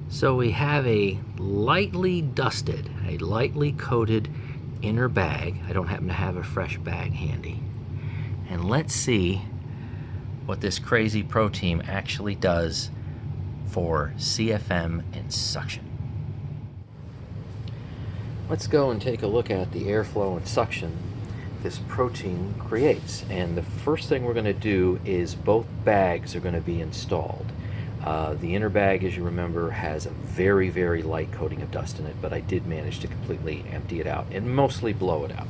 So we have a lightly dusted, a lightly coated inner bag. I don't happen to have a fresh bag handy. And let's see what this crazy ProTeam actually does for CFM and suction. Let's go and take a look at the airflow and suction this ProTeam creates. And the first thing we're going to do is both bags are going to be installed. The inner bag, as you remember, has a very, very light coating of dust in it, but I did manage to completely empty it out and mostly blow it out.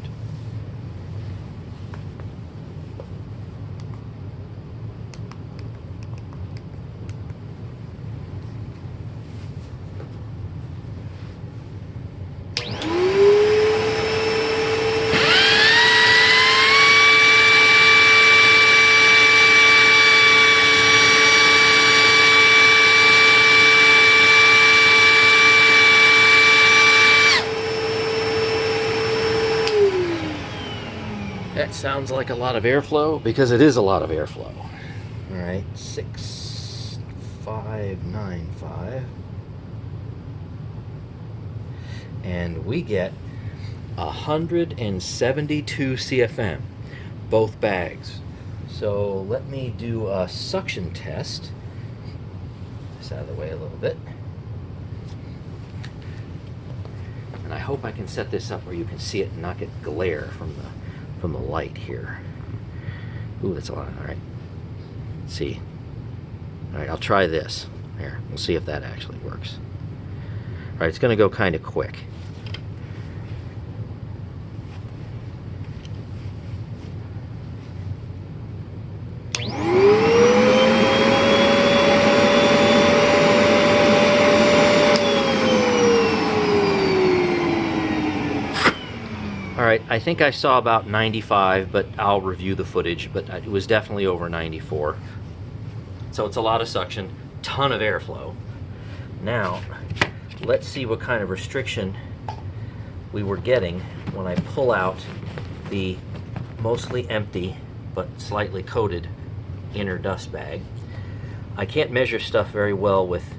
That sounds like a lot of airflow, because it is a lot of airflow. All right, 6595. And we get 172 CFM, both bags. So let me do a suction test. This out of the way a little bit. And I hope I can set this up where you can see it and not get glare from the light here. Ooh, that's a lot. All right. Let's see. All right, I'll try this. Here, we'll see if that actually works. All right, it's going to go kind of quick. Alright, I think I saw about 95, but I'll review the footage, but it was definitely over 94. So it's a lot of suction, ton of airflow. Now, let's see what kind of restriction we were getting when I pull out the mostly empty, but slightly coated inner dust bag. I can't measure stuff very well with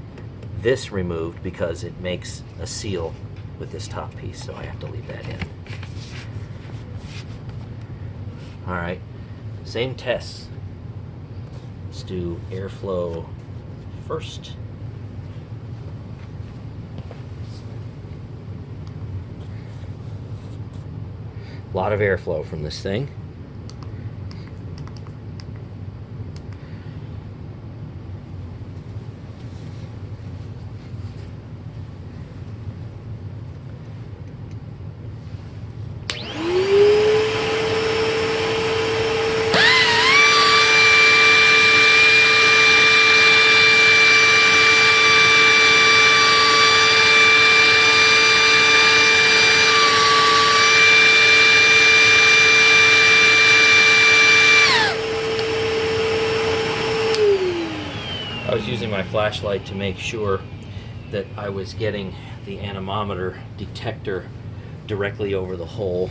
this removed because it makes a seal with this top piece, so I have to leave that in. All right, same tests. Let's do airflow first. A lot of airflow from this thing. I was using my flashlight to make sure that I was getting the anemometer detector directly over the hole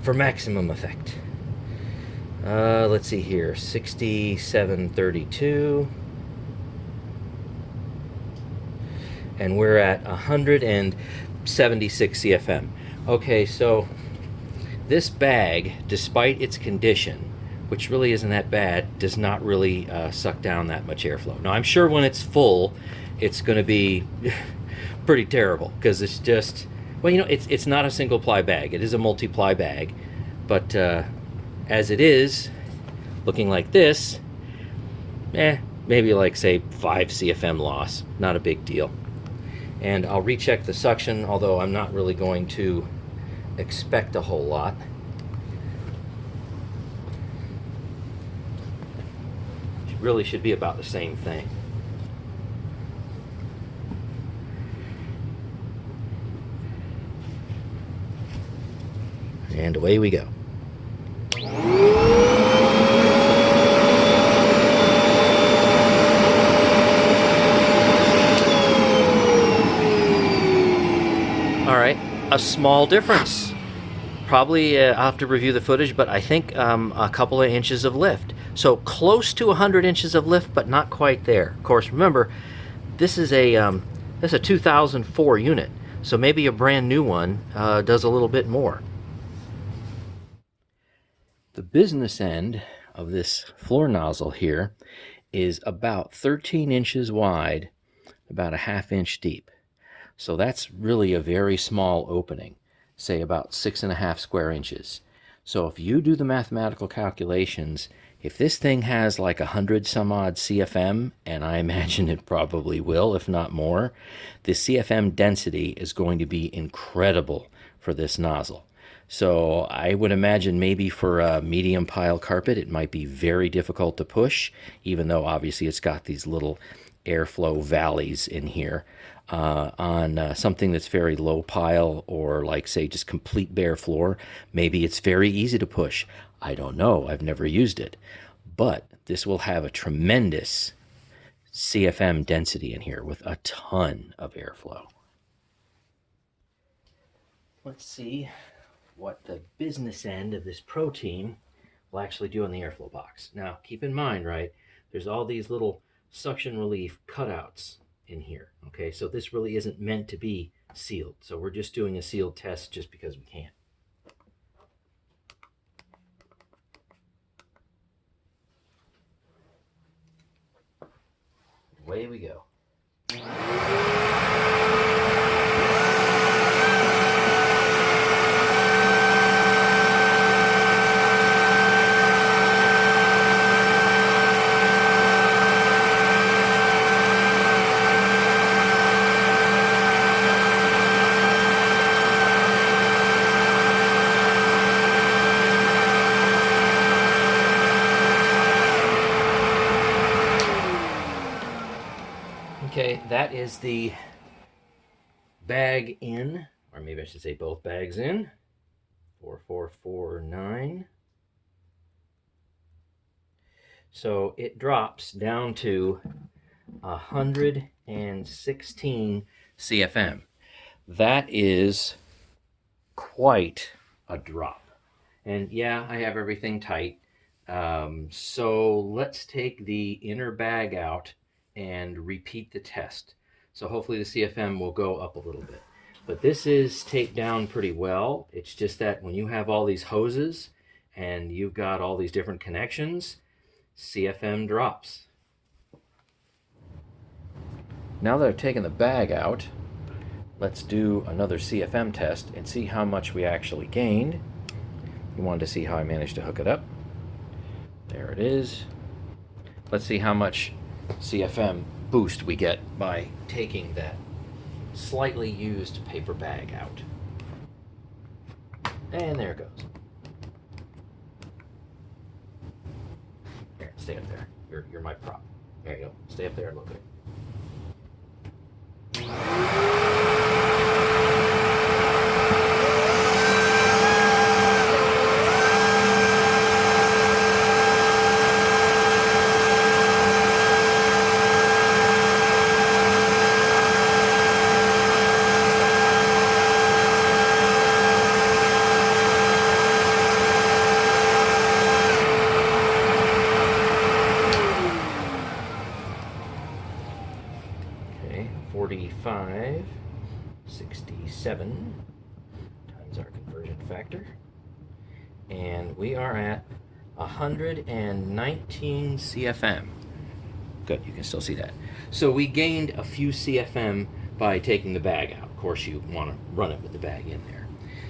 for maximum effect. Let's see here, 6732. And we're at 176 CFM. Okay, so this bag, despite its condition, which really isn't that bad, does not really suck down that much airflow. Now, I'm sure when it's full, it's going to be pretty terrible, because it's just, well, you know, it's not a single ply bag. It is a multi-ply bag, but as it is, looking like this, maybe like, say, 5 CFM loss. Not a big deal. And I'll recheck the suction, although I'm not really going to expect a whole lot. Really should be about the same thing. And away we go. All right, a small difference. Probably I'll have to review the footage, but I think a couple of inches of lift. So close to 100 inches of lift, but not quite there. Of course, remember, this is a 2004 unit, so maybe a brand new one does a little bit more. The business end of this floor nozzle here is about 13 inches wide, about a ½ inch deep. So that's really a very small opening, say about 6.5 square inches. So if you do the mathematical calculations, if this thing has like 100 some odd CFM, and I imagine it probably will, if not more, the CFM density is going to be incredible for this nozzle. So I would imagine maybe for a medium pile carpet, it might be very difficult to push, even though obviously it's got these little airflow valleys in here. On something that's very low pile, or like say just complete bare floor, maybe it's very easy to push. I don't know, I've never used it, but this will have a tremendous CFM density in here with a ton of airflow. Let's see what the business end of this ProTeam will actually do on the airflow box. Now, keep in mind, right, there's all these little suction relief cutouts in here. Okay, so this really isn't meant to be sealed. So we're just doing a sealed test just because we can. Away we go. Okay, that is the bag in, or maybe I should say both bags in. 4449. So it drops down to 116 CFM. That is quite a drop. And yeah, I have everything tight. So let's take the inner bag out and repeat the test. So hopefully the CFM will go up a little bit. But this is taped down pretty well. It's just that when you have all these hoses and you've got all these different connections, CFM drops. Now that I've taken the bag out, let's do another CFM test and see how much we actually gained. You wanted to see how I managed to hook it up. There it is. Let's see how much CFM boost we get by taking that slightly used paper bag out. And there it goes. Here, stay up there. You're my prop. There you go. Stay up there and look at it. Okay, 45, 67 times our conversion factor. And we are at 119 CFM. Good, you can still see that. So we gained a few CFM by taking the bag out. Of course, you want to run it with the bag in there.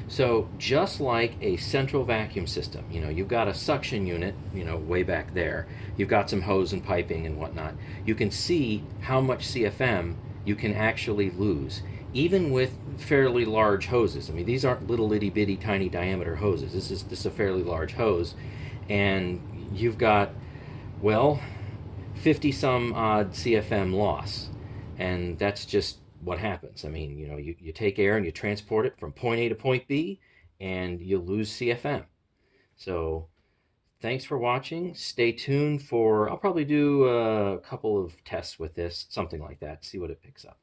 So just like a central vacuum system, you know, you've got a suction unit, you know, way back there. You've got some hose and piping and whatnot. You can see how much CFM you can actually lose, even with fairly large hoses. I mean, these aren't little itty bitty tiny diameter hoses. This is a fairly large hose, and you've got, well, 50 some odd CFM loss, and that's just what happens. I mean, you know, you take air and you transport it from point A to point B, and you lose CFM. So thanks for watching. Stay tuned for, I'll probably do a couple of tests with this, something like that, see what it picks up.